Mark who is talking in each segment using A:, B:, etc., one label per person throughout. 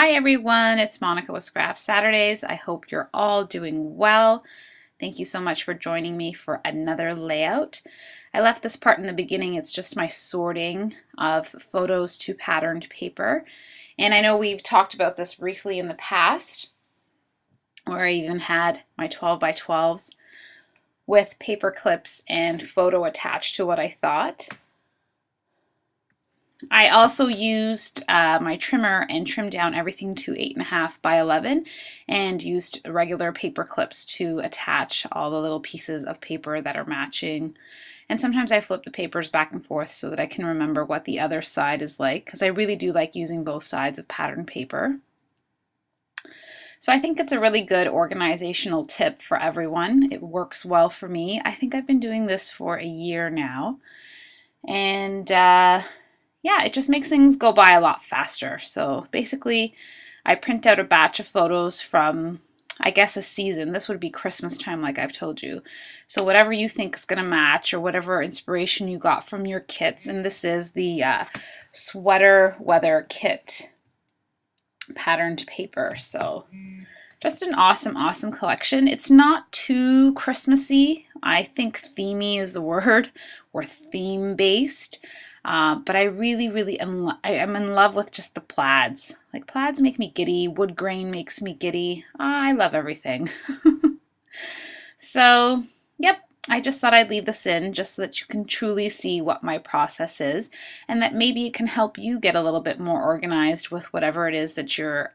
A: Hi everyone, it's Monica with Scrap Saturdays. I hope you're all doing well. Thank you so much for joining me for another layout. I left this part in the beginning. It's just my sorting of photos to patterned paper. And I know we've talked about this briefly in the past, where I even had my 12 by 12s with paper clips and photo attached to what I thought. I also used my trimmer and trimmed down everything to 8.5 by 11 and used regular paper clips to attach all the little pieces of paper that are matching. And sometimes I flip the papers back and forth so that I can remember what the other side is like, because I really do like using both sides of pattern paper. So I think it's a really good organizational tip for everyone. It works well for me. I think I've been doing this for a year now. And yeah, it just makes things go by a lot faster. So basically, I print out a batch of photos from, I guess, a season. This would be Christmas time, like I've told you. So whatever you think is going to match, or whatever inspiration you got from your kits. And this is the sweater weather kit patterned paper. So just an awesome, awesome collection. It's not too Christmassy. I think themey is the word, or theme-based. But I really am in love with just the plaids. Like, plaids make me giddy. Wood grain makes me giddy. I love everything. So, yep, I just thought I'd leave this in just so that you can truly see what my process is, and that maybe it can help you get a little bit more organized with whatever it is that you're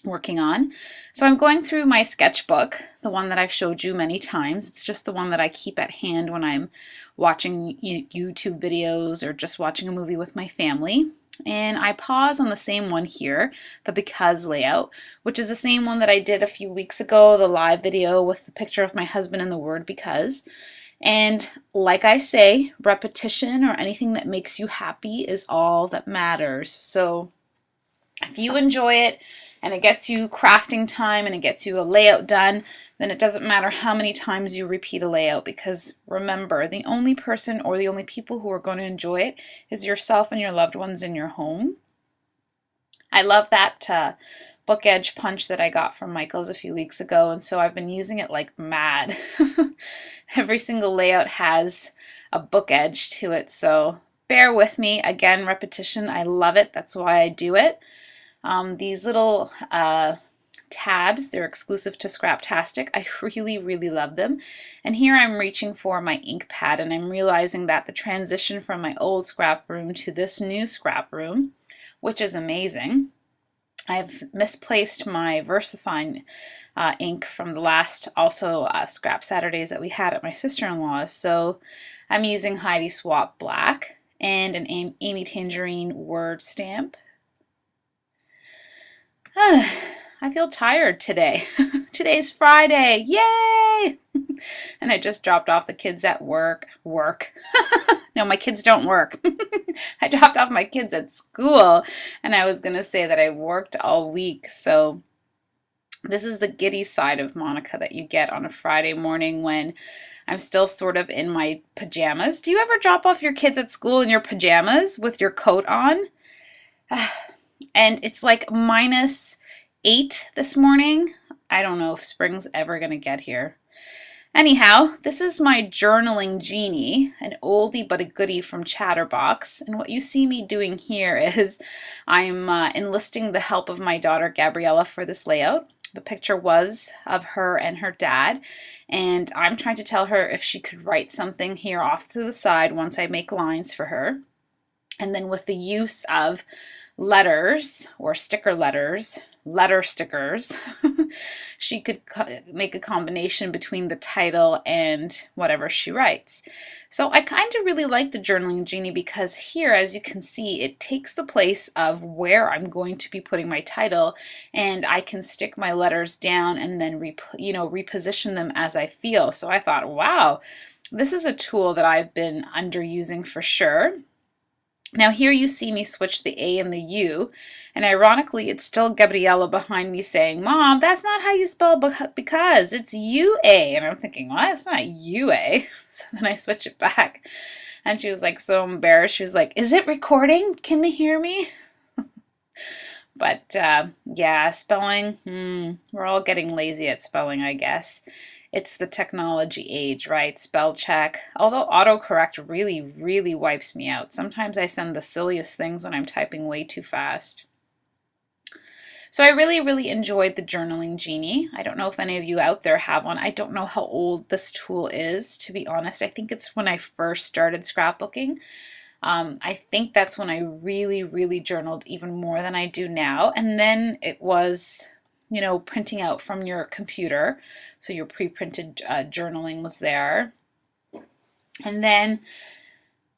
A: working on. So I'm going through my sketchbook, the one that I've showed you many times. It's just the one that I keep at hand when I'm watching YouTube videos or just watching a movie with my family. And I pause on the same one here, the because layout, which is the same one that I did a few weeks ago, the live video with the picture of my husband and the word because. And like I say, repetition or anything that makes you happy is all that matters. So if you enjoy it and it gets you crafting time and it gets you a layout done, then it doesn't matter how many times you repeat a layout, because remember, the only person or the only people who are going to enjoy it is yourself and your loved ones in your home. I love that book edge punch that I got from Michael's a few weeks ago, and so I've been using it like mad. Every single layout has a book edge to it, so bear with me. Again, repetition, I love it. That's why I do it. These little tabs, they're exclusive to Scraptastic. I really love them. And here I'm reaching for my ink pad, and I'm realizing that the transition from my old scrap room to this new scrap room, which is amazing. I've misplaced my VersaFine ink from the last also Scrap Saturdays that we had at my sister-in-law's. So I'm using Heidi Swap Black and an Amy Tangerine word stamp. I feel tired today. Today's Friday. Yay! And I just dropped off the kids at work. No, my kids don't work. I dropped off my kids at school, and I was going to say that I worked all week. So this is the giddy side of Monica that you get on a Friday morning when I'm still sort of in my pajamas. Do you ever drop off your kids at school in your pajamas with your coat on? And it's like -8 this morning. I don't know if spring's ever going to get here. Anyhow, this is my journaling genie, an oldie but a goodie from Chatterbox. And what you see me doing here is I'm enlisting the help of my daughter Gabriella for this layout. The picture was of her and her dad, and I'm trying to tell her if she could write something here off to the side once I make lines for her. And then with the use of letters or sticker letters, letter stickers, she could make a combination between the title and whatever she writes. So I kind of really like the journaling genie because here, as you can see, it takes the place of where I'm going to be putting my title, and I can stick my letters down and then reposition them as I feel. So I thought, wow, this is a tool that I've been underusing for sure. Now here you see me switch the A and the U, and ironically it's still Gabriella behind me saying, "Mom, that's not how you spell because, it's U-A." And I'm thinking, well, it's not U-A. So then I switch it back, and she was like so embarrassed. She was like, "Is it recording? Can they hear me?" But yeah, spelling, we're all getting lazy at spelling, I guess. It's the technology age, right? Spell check. Although autocorrect really, really wipes me out. Sometimes I send the silliest things when I'm typing way too fast. So I really, really enjoyed the Journaling Genie. I don't know if any of you out there have one. I don't know how old this tool is, to be honest. I think it's when I first started scrapbooking. I think that's when I really, really journaled even more than I do now. And then it was, you know, printing out from your computer. So your pre-printed journaling was there. And then,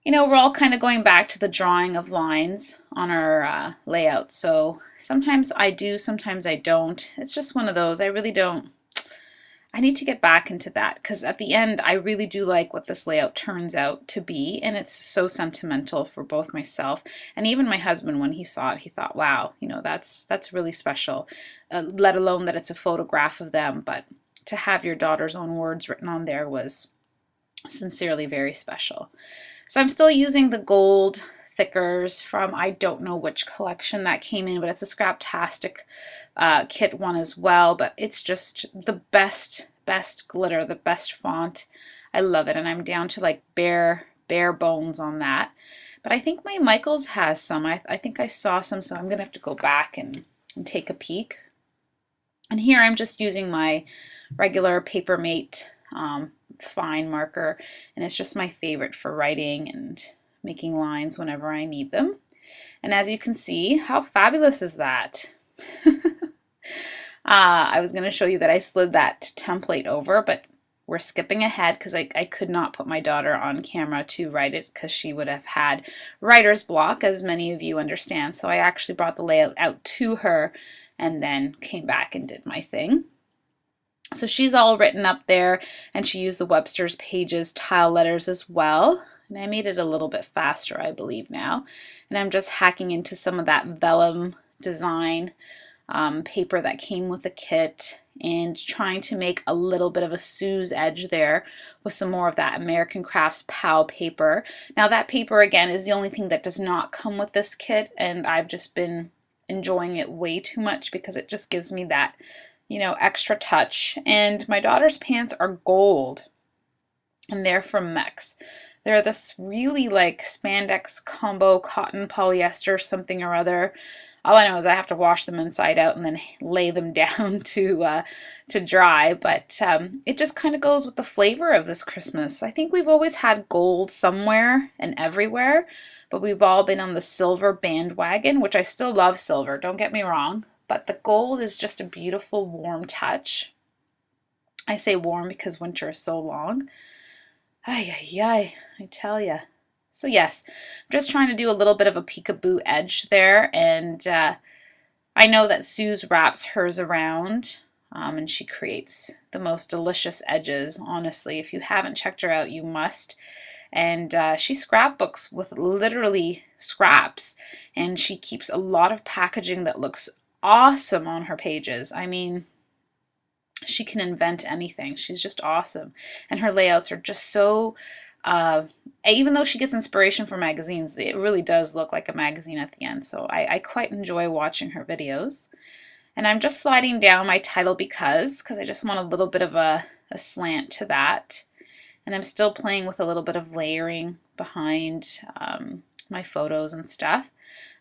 A: you know, we're all kind of going back to the drawing of lines on our layout. So sometimes I do, sometimes I don't. It's just one of those. I really don't. I need to get back into that because at the end, I really do like what this layout turns out to be. And it's so sentimental for both myself and even my husband. When he saw it, he thought, wow, you know, that's really special, let alone that it's a photograph of them. But to have your daughter's own words written on there was sincerely very special. So I'm still using the gold thickers from, I don't know which collection that came in, but it's a scraptastic kit one as well. But it's just the best glitter, the best font. I love it, and I'm down to like bare bones on that. But I think my Michaels has some. I think I saw some, so I'm gonna have to go back and take a peek. And here I'm just using my regular Papermate fine marker, and it's just my favorite for writing and making lines whenever I need them. And as you can see, how fabulous is that? I was going to show you that I slid that template over, but we're skipping ahead because I could not put my daughter on camera to write it because she would have had writer's block, as many of you understand. So I actually brought the layout out to her and then came back and did my thing. So she's all written up there, and she used the Webster's Pages tile letters as well. And I made it a little bit faster, I believe now. And I'm just hacking into some of that vellum design paper that came with the kit and trying to make a little bit of a Sue's edge there with some more of that American Crafts POW paper. Now that paper, again, is the only thing that does not come with this kit, and I've just been enjoying it way too much because it just gives me that, you know, extra touch. And my daughter's pants are gold, and they're from Mex. They're this really like spandex combo cotton polyester something or other. All I know is I have to wash them inside out and then lay them down to dry. But it just kind of goes with the flavor of this Christmas. I think we've always had gold somewhere and everywhere, but we've all been on the silver bandwagon, which I still love silver, don't get me wrong. But the gold is just a beautiful warm touch. I say warm because winter is so long. Ay, ay, ay, I tell ya. So yes, I'm just trying to do a little bit of a peekaboo edge there, and I know that Sue's wraps hers around, and she creates the most delicious edges, honestly. If you haven't checked her out, you must. And she scrapbooks with literally scraps, and she keeps a lot of packaging that looks awesome on her pages. I mean, she can invent anything. She's just awesome. And her layouts are just so, even though she gets inspiration from magazines, it really does look like a magazine at the end. So I quite enjoy watching her videos. And I'm just sliding down my title because I just want a little bit of a slant to that. And I'm still playing with a little bit of layering behind my photos and stuff.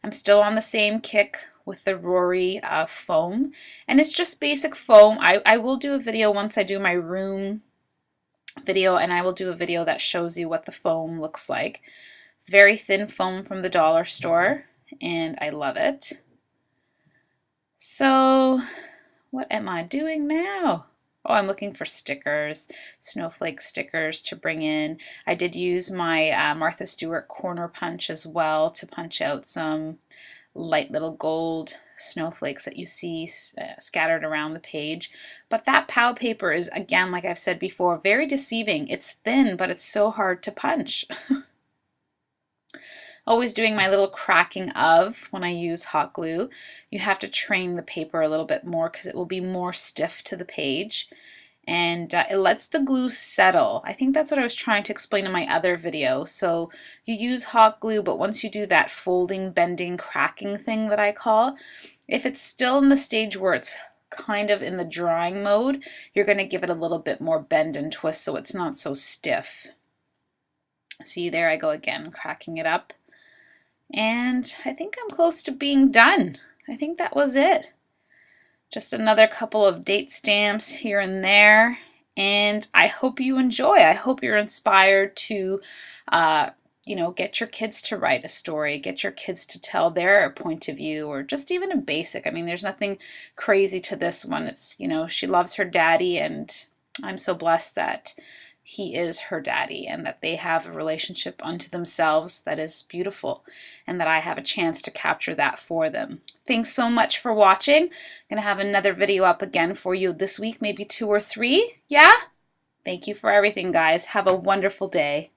A: I'm still on the same kick with the Rory foam, and it's just basic foam. I will do a video once I do my room video, and I will do a video that shows you what the foam looks like. Very thin foam from the dollar store, and I love it. So what am I doing now? Oh, I'm looking for stickers, snowflake stickers to bring in. I did use my Martha Stewart corner punch as well to punch out some light little gold snowflakes that you see scattered around the page. But that POW paper is, again, like I've said before, very deceiving. It's thin, but it's so hard to punch. Always doing my little cracking of when I use hot glue. You have to train the paper a little bit more because it will be more stiff to the page. And it lets the glue settle. I think that's what I was trying to explain in my other video. So you use hot glue, but once you do that folding, bending, cracking thing that I call, If it's still in the stage where it's kind of in the drying mode, you're going to give it a little bit more bend and twist so it's not so stiff. See, there I go again, cracking it up. And I think I'm close to being done. I think that was it. Just another couple of date stamps here and there. And I hope you enjoy. I hope you're inspired to, get your kids to write a story, get your kids to tell their point of view, or just even a basic. I mean, there's nothing crazy to this one. It's, she loves her daddy, and I'm so blessed that he is her daddy and that they have a relationship unto themselves that is beautiful, and that I have a chance to capture that for them. Thanks so much for watching. I'm going to have another video up again for you this week, maybe 2 or 3. Yeah? Thank you for everything, guys. Have a wonderful day.